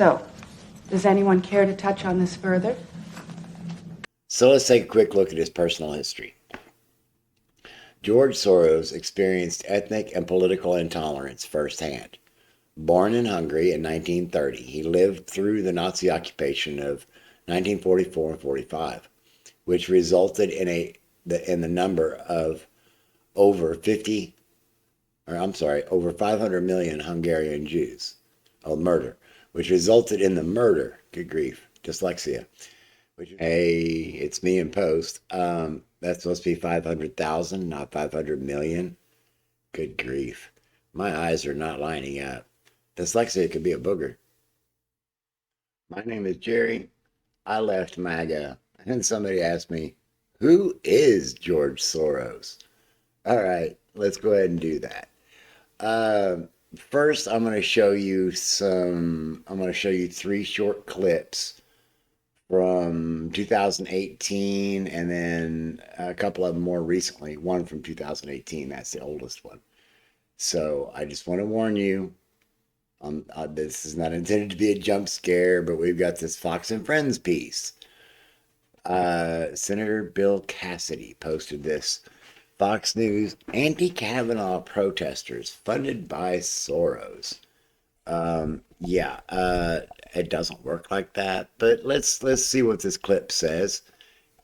So, does anyone care to touch on this further? So let's take a quick look at his personal history. George Soros experienced ethnic and political intolerance firsthand. Born in Hungary in 1930, he lived through the Nazi occupation of 1944 and 45, which resulted in the number of over 500 million Hungarian Jews. Murder, which resulted in the murder. Good grief, dyslexia. Hey, it's me in post. That's supposed to be 500,000, not 500 million. Good grief. My eyes are not lining up. Dyslexia could be a booger. My name is Jerry. I left MAGA, and somebody asked me, who is George Soros? All right, let's go ahead and do that. First, I'm going to show you three short clips from 2018, and then a couple of them more recently. One from 2018, that's the oldest one. So I just want to warn you, this is not intended to be a jump scare, but we've got this Fox and Friends piece. Senator Bill Cassidy posted this. Fox News, Anti-Kavanaugh protesters funded by Soros. It doesn't work like that, but let's see what this clip says,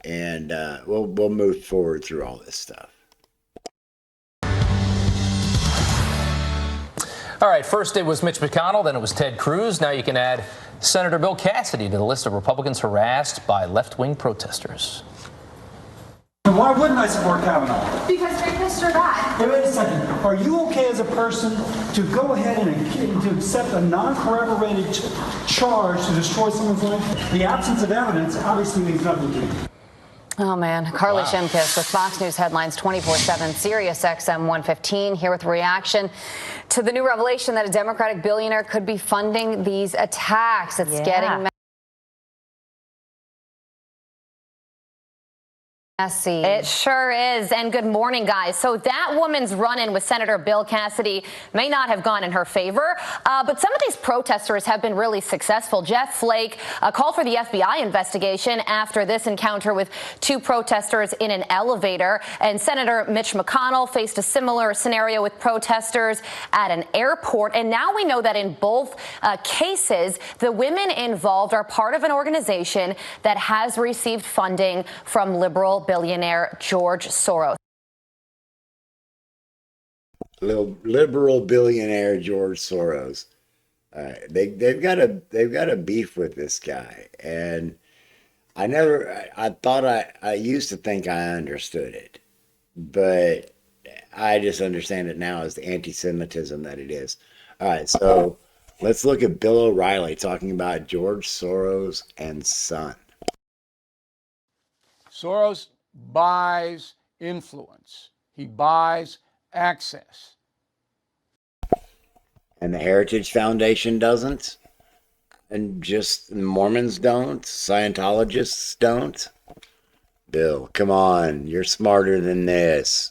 and we'll move forward through all this stuff. All right, first it was Mitch McConnell, then it was Ted Cruz. Now you can add Senator Bill Cassidy to the list of Republicans harassed by left-wing protesters. Why wouldn't I support Kavanaugh? Because rapists are bad. Wait a second. Are you okay as a person to go ahead and to accept a non-corroborated charge to destroy someone's life? The absence of evidence obviously means nothing to you. Oh, man. Carly Shimkus with Fox News Headlines 24/7, Sirius XM 115, here with a reaction to the new revelation that a Democratic billionaire could be funding these attacks. It's getting messy. It sure is. And good morning, guys. So that woman's run-in with Senator Bill Cassidy may not have gone in her favor, but some of these protesters have been really successful. Jeff Flake called for the FBI investigation after this encounter with two protesters in an elevator. And Senator Mitch McConnell faced a similar scenario with protesters at an airport. And now we know that in both cases, the women involved are part of an organization that has received funding from liberal billionaire George Soros. Liberal billionaire George Soros. They've got a beef with this guy, and I used to think I understood it, but I just understand it now as the anti-Semitism that it is. All right, so let's look at Bill O'Reilly talking about George Soros and Son. Soros buys influence. He buys access. And the Heritage Foundation doesn't? And just Mormons don't? Scientologists don't? Bill, come on. You're smarter than this.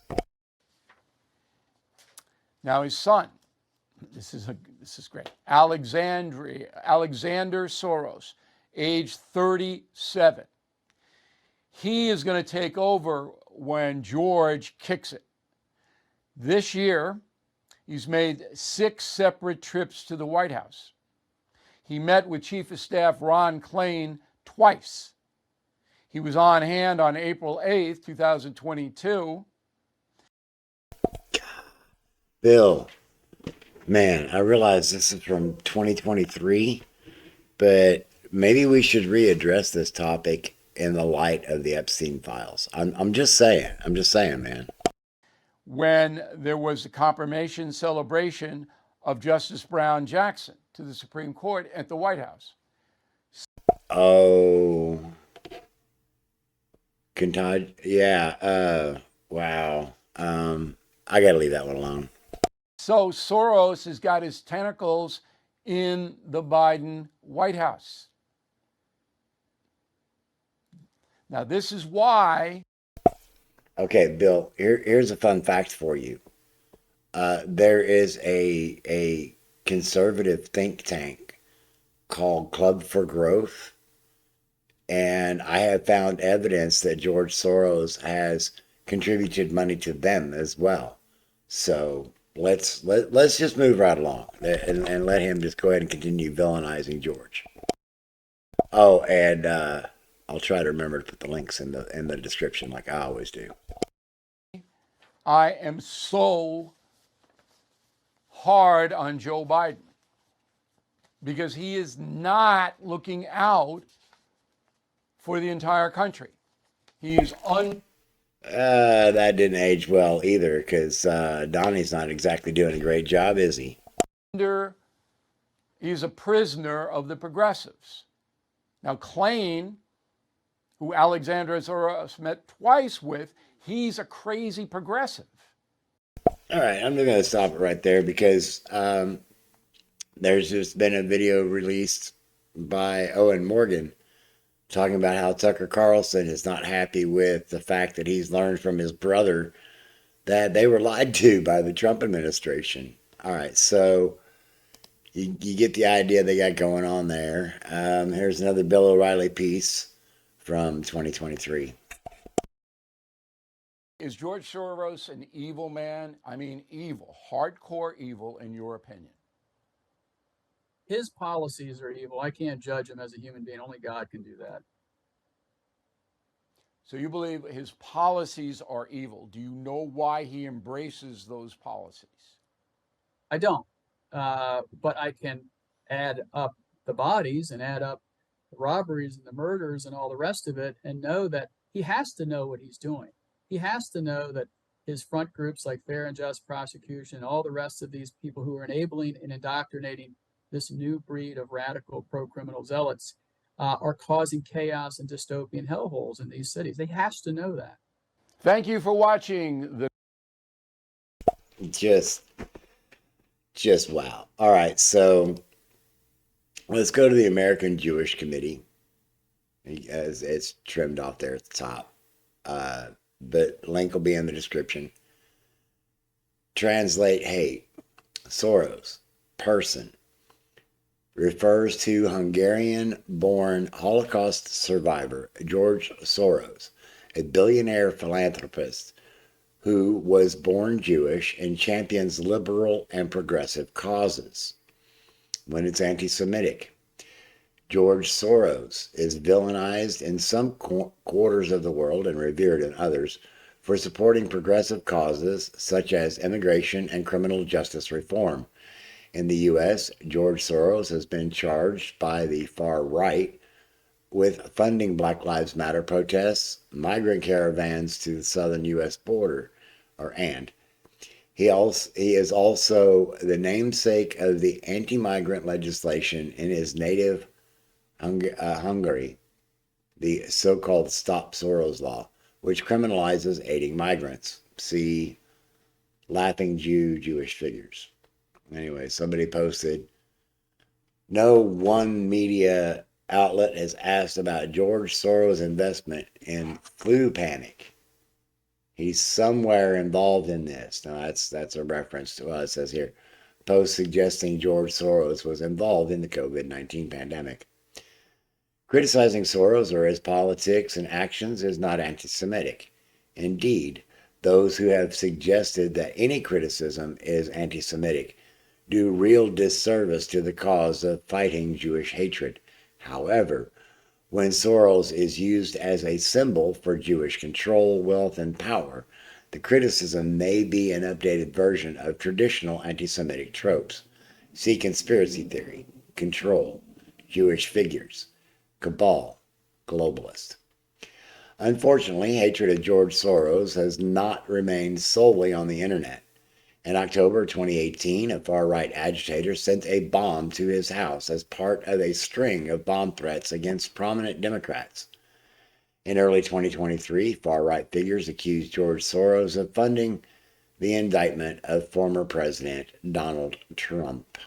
Now his son, this is great. Alexander Soros, age 37. He is going to take over when George kicks it. This year, he's made 6 separate trips to the White House. He met with Chief of Staff Ron Klain twice. He was on hand on April 8th, 2022. Bill, man, I realize this is from 2023, but maybe we should readdress this topic in the light of the Epstein files. I'm just saying, man. When there was a confirmation celebration of Justice Brown Jackson to the Supreme Court at the White House. Oh, yeah. Wow. I gotta leave that one alone. So Soros has got his tentacles in the Biden White House. Now, this is why. Okay, Bill, here's a fun fact for you. There is a conservative think tank called Club for Growth. And I have found evidence that George Soros has contributed money to them as well. So let's just move right along and let him just go ahead and continue villainizing George. Oh, and I'll try to remember to put the links in the description like I always do. I am so hard on Joe Biden because he is not looking out for the entire country. He is that didn't age well either, because Donnie's not exactly doing a great job, is he? He's a prisoner of the progressives. Now, Klain, who Alexander Soros met twice with, he's a crazy progressive. All right, I'm going to stop it right there because there's just been a video released by Owen Morgan talking about how Tucker Carlson is not happy with the fact that he's learned from his brother that they were lied to by the Trump administration. All right, so you get the idea they got going on there. Here's another Bill O'Reilly piece from 2023. Is George Soros an evil man? I mean, evil, hardcore evil, in your opinion? His policies are evil. I can't judge him as a human being. Only God can do that. So you believe his policies are evil. Do you know why he embraces those policies? I don't. But I can add up the bodies and add up the robberies and the murders and all the rest of it and know that he has to know what he's doing. He has to know that his front groups like Fair and Just Prosecution, all the rest of these people who are enabling and indoctrinating this new breed of radical pro-criminal zealots are causing chaos and dystopian hellholes in these cities. They have to know that. Thank you for watching the. Just wow. All right, so let's go to the American Jewish Committee, as it's trimmed off there at the top. But link will be in the description. Translate hate. Soros, person, refers to Hungarian-born Holocaust survivor George Soros, a billionaire philanthropist who was born Jewish and champions liberal and progressive causes. When it's anti-Semitic, George Soros is villainized in some quarters of the world and revered in others for supporting progressive causes such as immigration and criminal justice reform. In the U.S., George Soros has been charged by the far right with funding Black Lives Matter protests, migrant caravans to the southern U.S. border, he is also the namesake of the anti-migrant legislation in his native Hungary, the so-called Stop Soros law, which criminalizes aiding migrants. See Laughing Jewish figures. Anyway, somebody posted, no one media outlet has asked about George Soros' investment in flu panic. He's somewhere involved in this. Now, that's a reference to what it says here. Post suggesting George Soros was involved in the COVID-19 pandemic. Criticizing Soros or his politics and actions is not anti-Semitic. Indeed, those who have suggested that any criticism is anti-Semitic do real disservice to the cause of fighting Jewish hatred. However, when Soros is used as a symbol for Jewish control, wealth, and power, the criticism may be an updated version of traditional anti-Semitic tropes. See conspiracy theory, control, Jewish figures, cabal, globalist. Unfortunately, hatred of George Soros has not remained solely on the internet. In October 2018, a far-right agitator sent a bomb to his house as part of a string of bomb threats against prominent Democrats. In early 2023, far-right figures accused George Soros of funding the indictment of former President Donald Trump.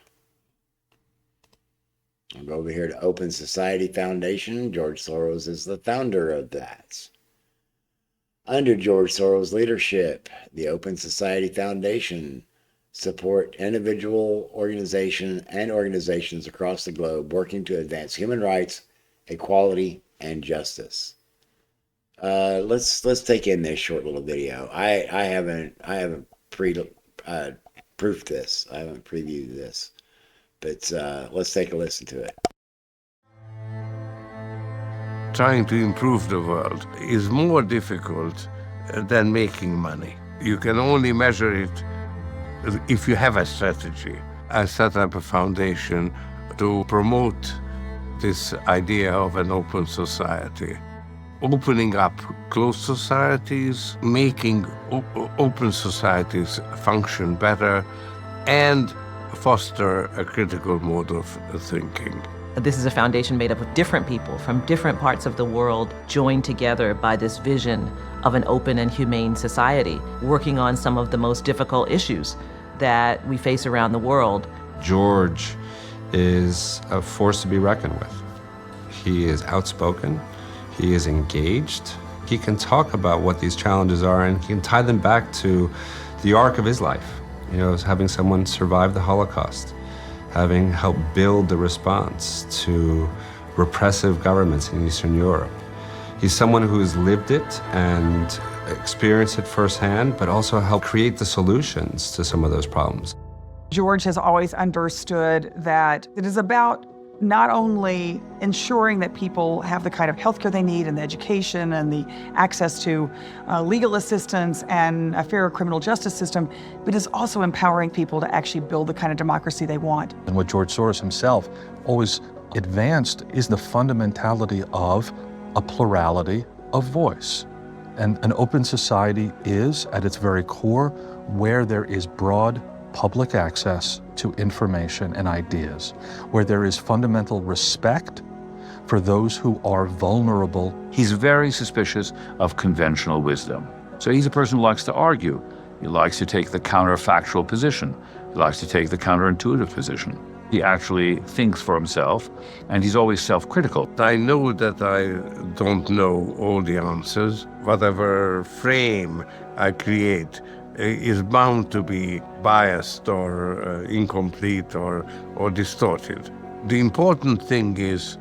I'll go over here to Open Society Foundation. George Soros is the founder of that. Under George Soros' leadership, the Open Society Foundation support individual organizations across the globe working to advance human rights, equality, and justice. Let's take in this short little video. I haven't proofed this. I haven't previewed this, but let's take a listen to it. Trying to improve the world is more difficult than making money. You can only measure it if you have a strategy. I set up a foundation to promote this idea of an open society. Opening up closed societies, making open societies function better, and foster a critical mode of thinking. This is a foundation made up of different people from different parts of the world, joined together by this vision of an open and humane society, working on some of the most difficult issues that we face around the world. George is a force to be reckoned with. He is outspoken, he is engaged, he can talk about what these challenges are, and he can tie them back to the arc of his life. You know, as having someone survive the Holocaust, having helped build the response to repressive governments in Eastern Europe. He's someone who has lived it and experienced it firsthand, but also helped create the solutions to some of those problems. George has always understood that it is about not only ensuring that people have the kind of healthcare they need and the education and the access to legal assistance and a fair criminal justice system, but is also empowering people to actually build the kind of democracy they want. And what George Soros himself always advanced is the fundamentality of a plurality of voice. And an open society is, at its very core, where there is broad public access to information and ideas, where there is fundamental respect for those who are vulnerable. He's very suspicious of conventional wisdom. So he's a person who likes to argue. He likes to take the counterfactual position. He likes to take the counterintuitive position. He actually thinks for himself, and he's always self-critical. I know that I don't know all the answers. Whatever frame I create is bound to be biased or incomplete or distorted. The important thing is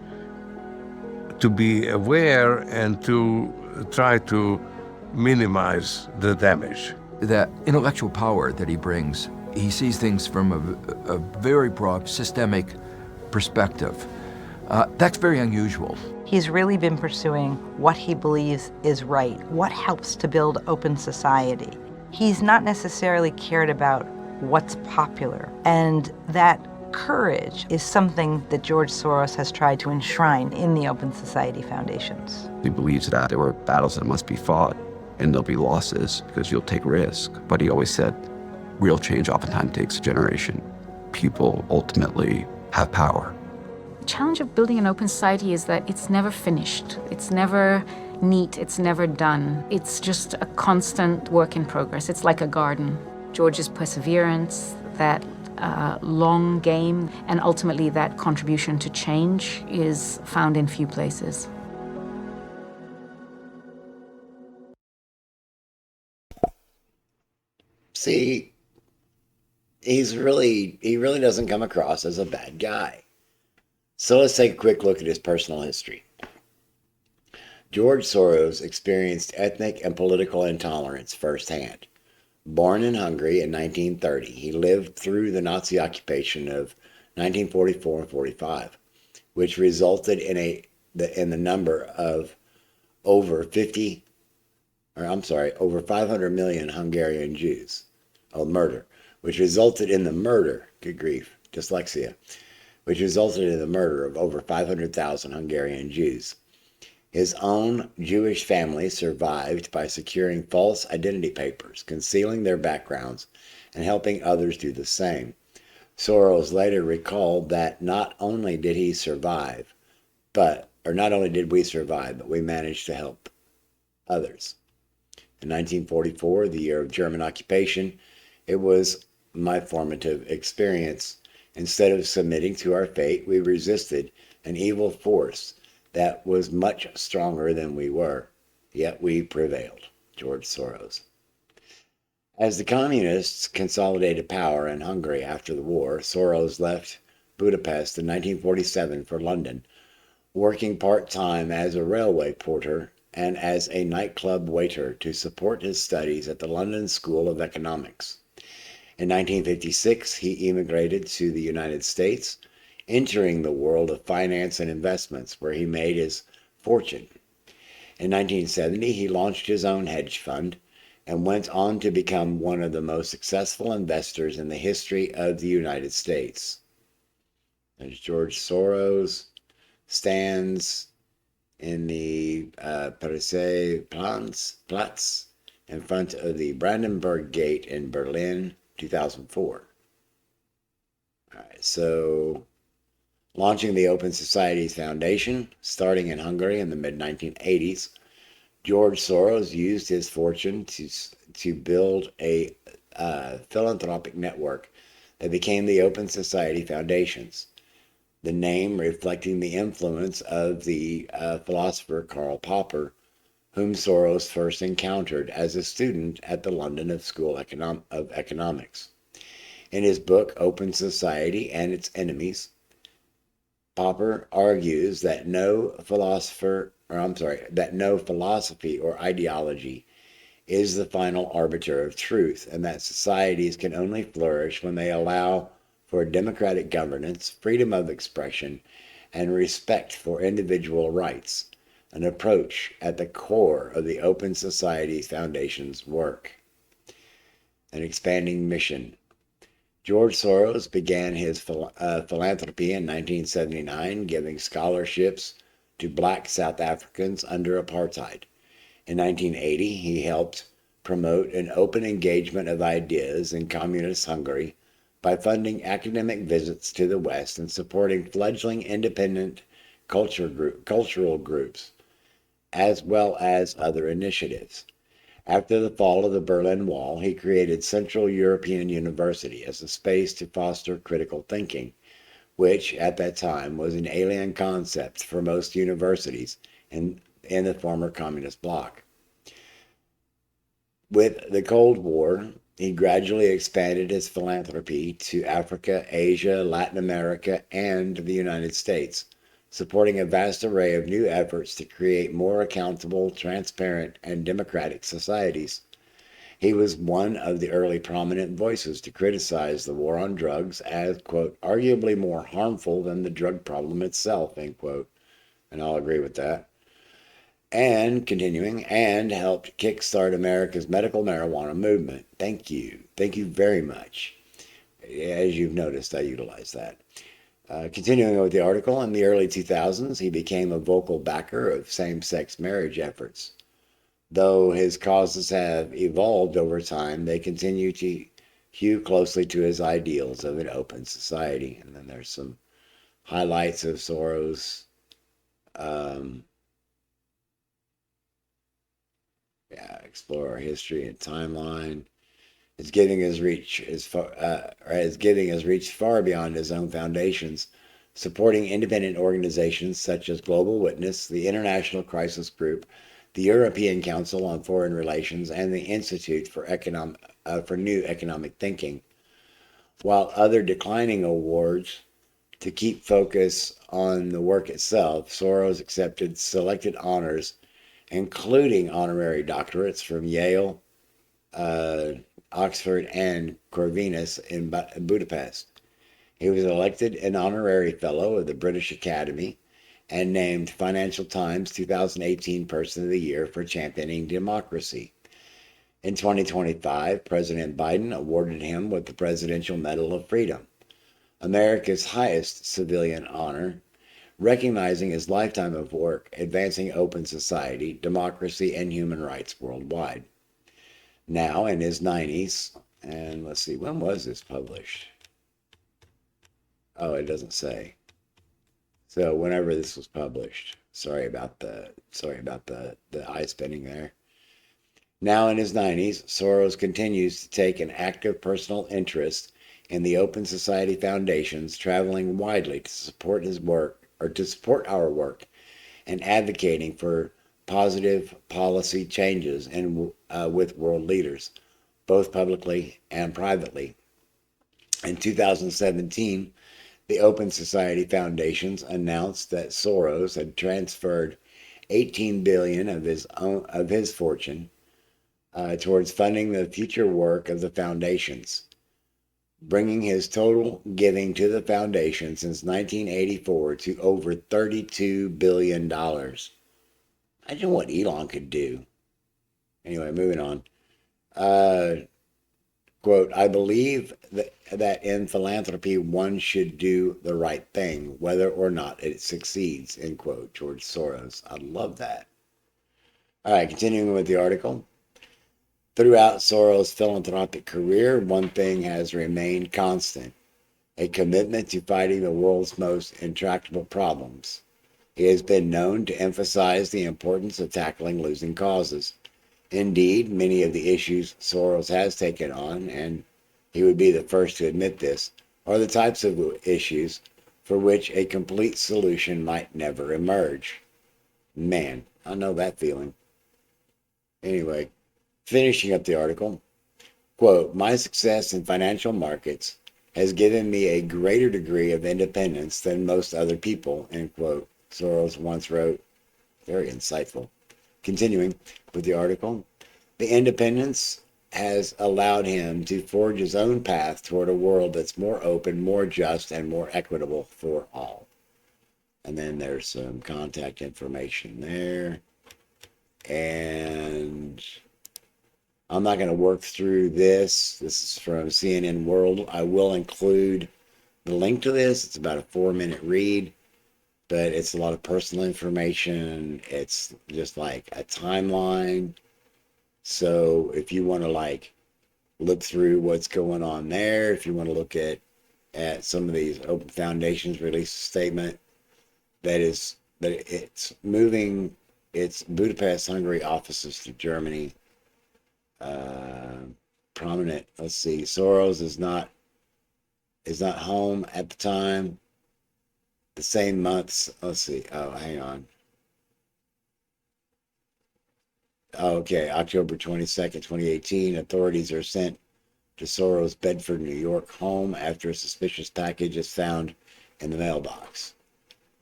to be aware and to try to minimize the damage. That intellectual power that he brings, he sees things from a very broad, systemic perspective. That's very unusual. He's really been pursuing what he believes is right, what helps to build open society. He's not necessarily cared about what's popular, and that courage is something that George Soros has tried to enshrine in the Open Society Foundations. He believes that there were battles that must be fought, and there'll be losses because you'll take risk. But he always said, real change oftentimes takes a generation. People ultimately have power. The challenge of building an open society is that it's never finished. It's never neat, it's never done. It's just a constant work in progress. It's like a garden. George's perseverance, that long game, and ultimately that contribution to change is found in few places. See, he really doesn't come across as a bad guy. So let's take a quick look at his personal history. George Soros experienced ethnic and political intolerance firsthand. Born in Hungary in 1930, he lived through the Nazi occupation of 1944 and 45, which resulted in the number of over 500 million Hungarian Jews. Murder, which resulted in the murder, good grief, dyslexia, which resulted in the murder of over 500,000 Hungarian Jews. His own Jewish family survived by securing false identity papers, concealing their backgrounds, and helping others do the same. Soros later recalled that not only did we survive, but we managed to help others. In 1944, the year of German occupation, it was my formative experience. Instead of submitting to our fate, we resisted an evil force that was much stronger than we were, yet we prevailed. George Soros. As the communists consolidated power in Hungary after the war, Soros left Budapest in 1947 for London, working part-time as a railway porter and as a nightclub waiter to support his studies at the London School of Economics. In 1956, he emigrated to the United States, entering the world of finance and investments, where he made his fortune. In 1970, he launched his own hedge fund and went on to become one of the most successful investors in the history of the United States. There's George Soros, stands in the Platz in front of the Brandenburg Gate in Berlin, 2004. All right, so launching the Open Societies Foundation, starting in Hungary in the mid-1980s, George Soros used his fortune to build a philanthropic network that became the Open Society Foundations, the name reflecting the influence of the philosopher Karl Popper, whom Soros first encountered as a student at the London School of Economics. In his book, Open Society and Its Enemies, Popper argues that no philosophy or ideology is the final arbiter of truth, and that societies can only flourish when they allow for democratic governance, freedom of expression, and respect for individual rights, an approach at the core of the Open Societies Foundation's work. An expanding mission. George Soros began his philanthropy in 1979, giving scholarships to black South Africans under apartheid. In 1980, he helped promote an open engagement of ideas in communist Hungary by funding academic visits to the West and supporting fledgling independent cultural groups, as well as other initiatives. After the fall of the Berlin Wall, he created Central European University as a space to foster critical thinking, which at that time was an alien concept for most universities in the former communist bloc. With the Cold War, he gradually expanded his philanthropy to Africa, Asia, Latin America, and the United States, supporting a vast array of new efforts to create more accountable, transparent, and democratic societies. He was one of the early prominent voices to criticize the war on drugs as, quote, arguably more harmful than the drug problem itself, end quote. And I'll agree with that. And continuing, and helped kickstart America's medical marijuana movement. Thank you. Thank you very much. As you've noticed, I utilize that. Continuing with the article, in the early 2000s, he became a vocal backer of same-sex marriage efforts. Though his causes have evolved over time, they continue to hew closely to his ideals of an open society. And then there's some highlights of Soros. Explore our history and timeline. His giving has reached far beyond his own foundations, supporting independent organizations such as Global Witness, the International Crisis Group, the European Council on Foreign Relations, and the Institute for New Economic Thinking. While other declining awards to keep focus on the work itself, Soros accepted selected honors, including honorary doctorates from Yale, Oxford, and Corvinus in Budapest. He was elected an honorary fellow of the British Academy and named Financial Times 2018 Person of the Year for championing democracy. In 2025, President Biden awarded him with the Presidential Medal of Freedom, America's highest civilian honor, recognizing his lifetime of work advancing open society, democracy, and human rights worldwide. Now in his 90s, and let's see, when was this published? Oh, it doesn't say. So whenever this was published. Sorry about the eye spinning there. Now in his 90s, Soros continues to take an active personal interest in the Open Society Foundations, traveling widely to support his work, or to support our work, and advocating for positive policy changes and with world leaders, both publicly and privately. In 2017, the Open Society Foundations announced that Soros had transferred $18 billion of his fortune towards funding the future work of the foundations, bringing his total giving to the foundation since 1984 to over $32 billion. Imagine what Elon could do. Anyway, moving on. Quote, I believe that in philanthropy one should do the right thing, whether or not it succeeds, end quote, George Soros. I love that. All right, continuing with the article. Throughout Soros' philanthropic career, one thing has remained constant, a commitment to fighting the world's most intractable problems. He has been known to emphasize the importance of tackling losing causes. Indeed, many of the issues Soros has taken on, and he would be the first to admit this, are the types of issues for which a complete solution might never emerge. Man, I know that feeling. Anyway, finishing up the article, quote, my success in financial markets has given me a greater degree of independence than most other people, end quote, Soros once wrote. Very insightful. Continuing with the article, the independence has allowed him to forge his own path toward a world that's more open, more just, and more equitable for all. And then there's some contact information there. And I'm not going to work through this. This is from CNN World. I will include the link to this. It's about a 4-minute read, but it's a lot of personal information. It's just like a timeline. So if you want to like look through what's going on there, if you want to look at some of these Open Foundations release statement, that it's moving its Budapest, Hungary offices to Germany. Prominent. Let's see. Soros is not home at the time. The same months. Let's see. Oh, hang on. Okay, October 22nd, 2018. Authorities are sent to Soros' Bedford, New York home after a suspicious package is found in the mailbox.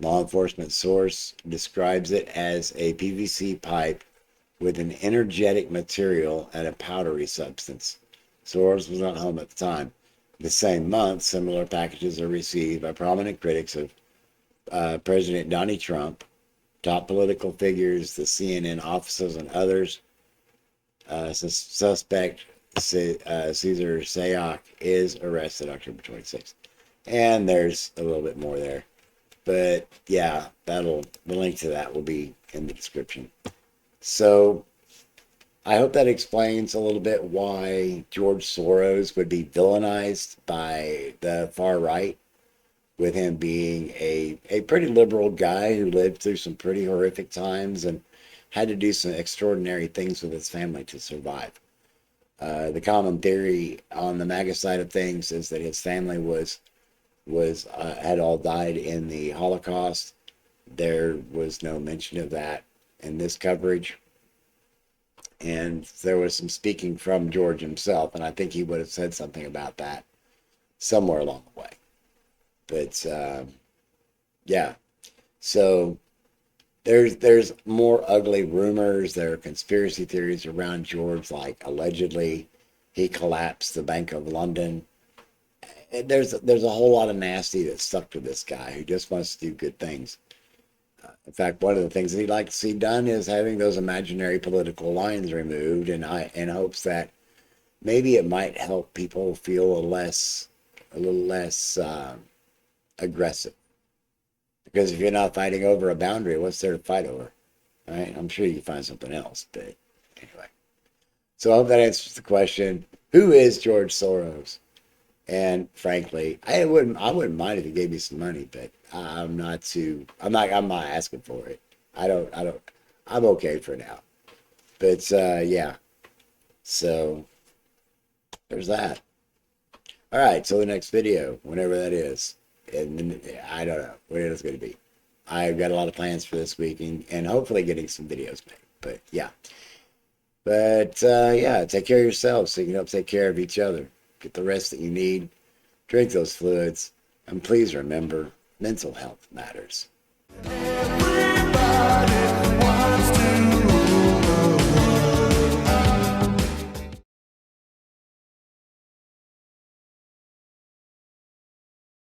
Law enforcement source describes it as a PVC pipe with an energetic material and a powdery substance. Soros was not home at the time. The same month, similar packages are received by prominent critics of President Donald Trump, top political figures, the CNN officers, and others. Suspect Cesar Sayoc is arrested October 26th. And there's a little bit more there. But yeah, the link to that will be in the description. So I hope that explains a little bit why George Soros would be villainized by the far right, with him being a pretty liberal guy who lived through some pretty horrific times and had to do some extraordinary things with his family to survive. The common theory on the MAGA side of things is that his family had all died in the Holocaust. There was no mention of that in this coverage. And there was some speaking from George himself, and I think he would have said something about that somewhere along the way. But yeah, so there's more ugly rumors. There are conspiracy theories around George, like allegedly he collapsed the Bank of London. There's a whole lot of nasty that's stuck to this guy who just wants to do good things. In fact, one of the things that he'd like to see done is having those imaginary political lines removed, in hopes that maybe it might help people feel a little less aggressive. Because if you're not fighting over a boundary, what's there to fight over? Right? I'm sure you can find something else, but anyway. So I hope that answers the question. Who is George Soros? And frankly, I wouldn't mind if he gave me some money, but I'm not asking for it. I'm okay for now. But yeah. So there's that. All right, so the next video, whenever that is, and I don't know when it's going to be. I've got a lot of plans for this week and hopefully getting some videos made. But yeah. But yeah, take care of yourselves so you can help take care of each other. Get the rest that you need. Drink those fluids. And please remember, mental health matters.